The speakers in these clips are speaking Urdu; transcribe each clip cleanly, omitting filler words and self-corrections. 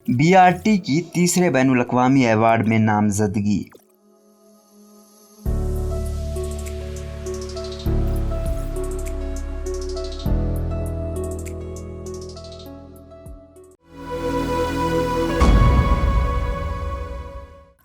BRT کی تیسرے بین الاقوامی ایوارڈ میں نامزدگی۔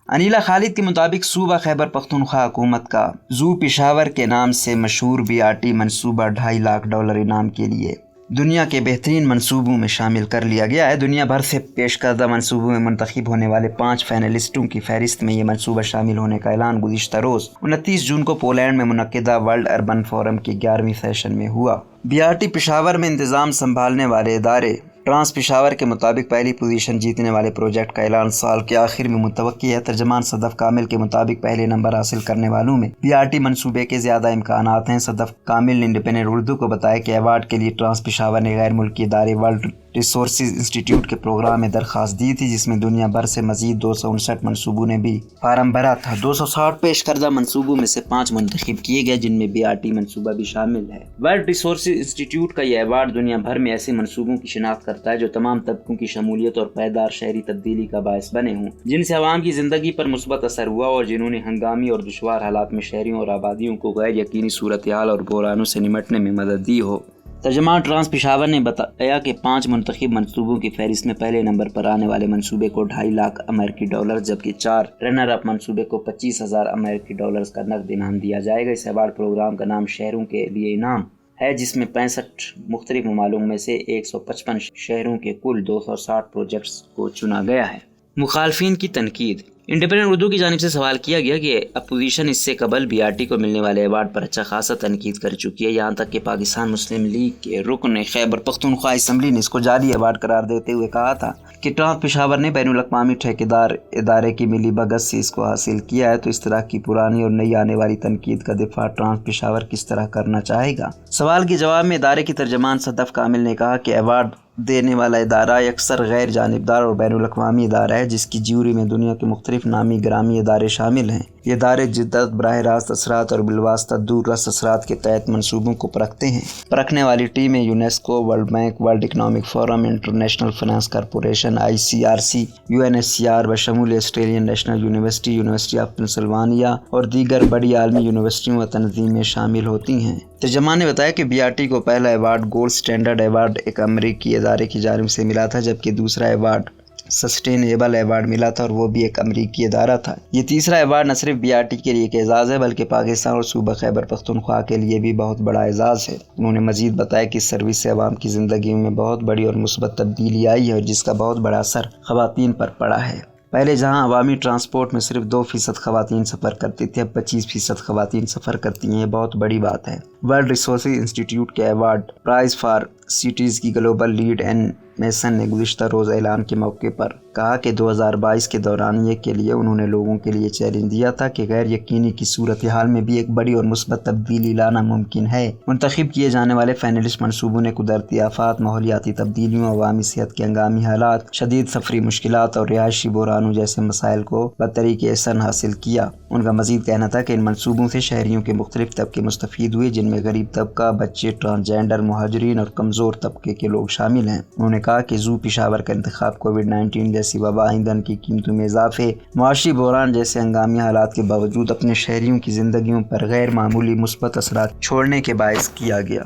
انیلا خالد کے مطابق صوبہ خیبر پختونخوا حکومت کا زو پشاور کے نام سے مشہور BRT منصوبہ $2.5 لاکھ انعام کے لیے دنیا کے بہترین منصوبوں میں شامل کر لیا گیا ہے۔ دنیا بھر سے پیش کردہ منصوبوں میں منتخب ہونے والے 5 فائنلسٹوں کی فہرست میں یہ منصوبہ شامل ہونے کا اعلان گزشتہ روز 29 جون کو پولینڈ میں منعقدہ ورلڈ اربن فورم کے 11ویں سیشن میں ہوا۔ BRT پشاور میں انتظام سنبھالنے والے ادارے ٹرانس پشاور کے مطابق پہلی پوزیشن جیتنے والے پروجیکٹ کا اعلان سال کے آخر میں متوقع ہے۔ ترجمان صدف کامل کے مطابق پہلے نمبر حاصل کرنے والوں میں BRT منصوبے کے زیادہ امکانات ہیں۔ صدف کامل نے انڈیپینڈنٹ اردو کو بتایا کہ ایوارڈ کے لیے ٹرانس پشاور نے غیر ملکی ادارے ورلڈ ریسورسز انسٹیٹیوٹ کے پروگرام میں درخواست دی تھی، جس میں دنیا بھر سے مزید 259 منصوبوں نے بھی فارم بھرا تھا۔ 260 پیش کردہ منصوبوں میں سے 5 منتخب کیے گئے، جن میں BRT منصوبہ بھی شامل ہے۔ ورلڈ ریسورسز انسٹیٹیوٹ کا یہ ایوارڈ دنیا بھر میں ایسے منصوبوں کی شناخت کرتا ہے جو تمام طبقوں کی شمولیت اور پائیدار شہری تبدیلی کا باعث بنے ہوں، جن سے عوام کی زندگی پر مثبت اثر ہوا اور جنہوں نے ہنگامی اور دشوار حالات میں شہریوں اور آبادیوں کو غیر یقینی صورتحال اور بحرانوں سے نمٹنے میں مدد دی ہو۔ ترجمان ٹرانس پشاور نے بتایا کہ 5 منتخب منصوبوں کی فہرست میں پہلے نمبر پر آنے والے منصوبے کو $2.5 لاکھ جبکہ 4 رنر اپ منصوبے کو $25,000 کا نقد انعام دیا جائے گا۔ اس ایوارڈ پروگرام کا نام شہروں کے لیے انعام ہے، جس میں 65 مختلف ممالک میں سے 155 شہروں کے کل 260 پروجیکٹس کو چنا گیا ہے۔ مخالفین کی تنقید۔ انڈیپینڈنٹ اردو کی جانب سے سوال کیا گیا کہ اپوزیشن اس سے قبل BRT کو ملنے والے ایوارڈ پر اچھا خاصا تنقید کر چکی ہے، یہاں تک کہ پاکستان مسلم لیگ کے رکن خیبر پختونخوا اسمبلی نے اس کو جعلی ایوارڈ قرار دیتے ہوئے کہا تھا کہ ٹرانس پشاور نے بین الاقوامی ٹھیکیدار ادارے کی ملی بھگت سے اس کو حاصل کیا ہے، تو اس طرح کی پرانی اور نئی آنے والی تنقید کا دفاع ٹرانس پشاور کس طرح کرنا چاہے گا؟ سوال کے جواب میں ادارے کی ترجمان صدف کامل نے کہا کہ ایوارڈ دینے والا ادارہ اکثر غیر جانبدار اور بین الاقوامی ادارہ ہے، جس کی جیوری میں دنیا کے مختلف نامی گرامی ادارے شامل ہیں۔ یہ ادارے جدت، براہ راست اثرات اور بالواسطہ دور رس اثرات کے تحت منصوبوں کو پرکھتے ہیں۔ پرکھنے والی ٹیمیں UNESCO, world bank, world economic forum, international finance corporation, ICRC، UNHCR بشمول Australian national university, university of Pennsylvania اور دیگر بڑی عالمی یونیورسٹیوں و تنظیمیں شامل ہوتی ہیں۔ ترجمان نے بتایا کہ BRT کو پہلا ایوارڈ گولڈ سٹینڈرڈ ایوارڈ ایک امریکی ادارے کی جانب سے ملا تھا، جبکہ دوسرا ایوارڈ سسٹینیبل ایوارڈ ملا تھا اور وہ بھی ایک امریکی ادارہ تھا۔ یہ تیسرا ایوارڈ نہ صرف BRT کے لیے ایک اعزاز ہے بلکہ پاکستان اور صوبہ خیبر پختونخوا کے لیے بھی بہت بڑا اعزاز ہے۔ انہوں نے مزید بتایا کہ اس سروس سے عوام کی زندگی میں بہت بڑی اور مثبت تبدیلی آئی ہے اور جس کا بہت بڑا اثر خواتین پر پڑا ہے۔ پہلے جہاں عوامی ٹرانسپورٹ میں صرف 2% خواتین سفر کرتی تھیں، اب 25% خواتین سفر کرتی ہیں، یہ بہت بڑی بات ہے۔ ورلڈ ریسورسز انسٹیٹیوٹ کے ایوارڈ پرائز فار سٹیز کی گلوبل لیڈ این میسن نے گزشتہ روز اعلان کے موقع پر کہا کہ 2022 کے دورانیے کے لیے انہوں نے لوگوں کے لیے چیلنج دیا تھا کہ غیر یقینی کی صورتحال میں بھی ایک بڑی اور مثبت تبدیلی لانا ممکن ہے۔ منتخب کیے جانے والے فائنلسٹ منصوبوں نے قدرتی آفات، ماحولیاتی تبدیلیوں، عوامی صحت کے ہنگامی حالات، شدید سفری مشکلات اور رہائشی بحرانوں جیسے مسائل کو بطریق احسن حاصل کیا۔ ان کا مزید کہنا تھا کہ ان منصوبوں سے شہریوں کے مختلف طبقے مستفید ہوئے، جن میں غریب طبقہ، بچے، ٹرانسجینڈر، مہاجرین اور کمزور طبقے کے لوگ شامل ہیں۔ انہوں نے کہا کہ زو پشاور کا انتخاب کووڈ-19 جیسی وبا، ایندھن کی قیمتوں میں اضافے، معاشی بحران جیسے ہنگامی حالات کے باوجود اپنے شہریوں کی زندگیوں پر غیر معمولی مثبت اثرات چھوڑنے کے باعث کیا گیا۔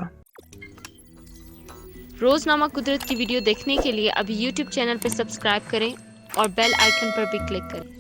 روزنامہ قدرت کی ویڈیو دیکھنے کے لیے ابھی YouTube چینل پر سبسکرائب کریں اور بیل آئیکن پر بھی کلک کریں۔